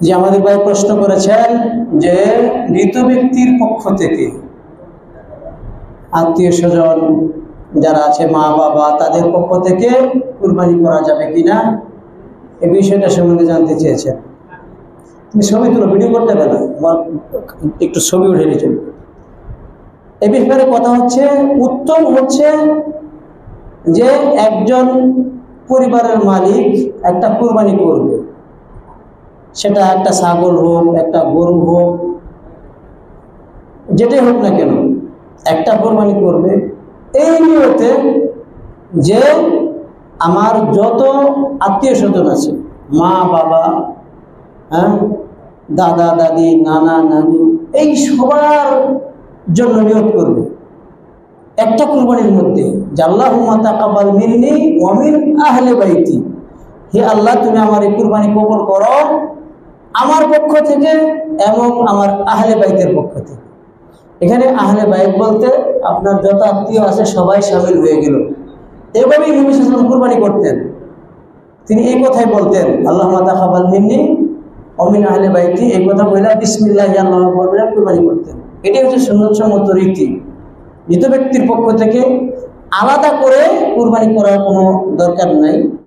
যে আমাদের ভাই প্রশ্ন করেছেন যে মৃত ব্যক্তির পক্ষ থেকে আত্মীয় স্বজন যারা আছে, মা বাবা, তাদের পক্ষ থেকে কুরবানি করা যাবে কিনা, এই বিষয়টা সম্বন্ধে জানতে চেয়েছেন। তুমি ছবি তুলো, ভিডিও করতে হবে না, একটু ছবি উঠে নিয়ে চলবে। এ ব্যাপারে কথা হচ্ছে, উত্তম হচ্ছে যে একজন পরিবারের মালিক একটা কুরবানি করবে, সেটা একটা ছাগল হোক, একটা গরু হোক, যেটাই হোক না কেন, একটা কোরবানি করবে এই নিয়তে যে আমার যত আত্মীয় স্বজন আছে, মা বাবা, দাদা দাদি, নানা নানি, এই সবার জন্য নিয়ত করবে একটা কুরবানির মধ্যে, যে আল্লাহুম্মা তাকাব্বাল মিন্নি ওয়া মিন আহলি বাইতি, হে আল্লাহ তুমি আমার এই কুরবানি কবুল করো আমার পক্ষ থেকে এবং আমার আহলে বাইতের পক্ষ থেকে। এখানে আহলে বাইত বলতে আপনার যত আত্মীয় আছে সবাই শামিল হয়ে গেল। এভাবেই নবী সাল্লাল্লাহু আলাইহি ওয়াসাল্লাম কুরবানি করতেন। তিনি এই কথাই বলতেন, আল্লাহুম্মা তাকাব্বাল মিন্নি ওয়া মিন আহলি বাইতি, এই কথা বলে বিসমিল্লাহি আল্লাহু আকবার বলে কুরবানি করতেন। এটাই হচ্ছে সুন্নাতসম্মত রীতি। মৃত ব্যক্তির পক্ষ থেকে আলাদা করে কুরবানি করার কোনো দরকার নাই।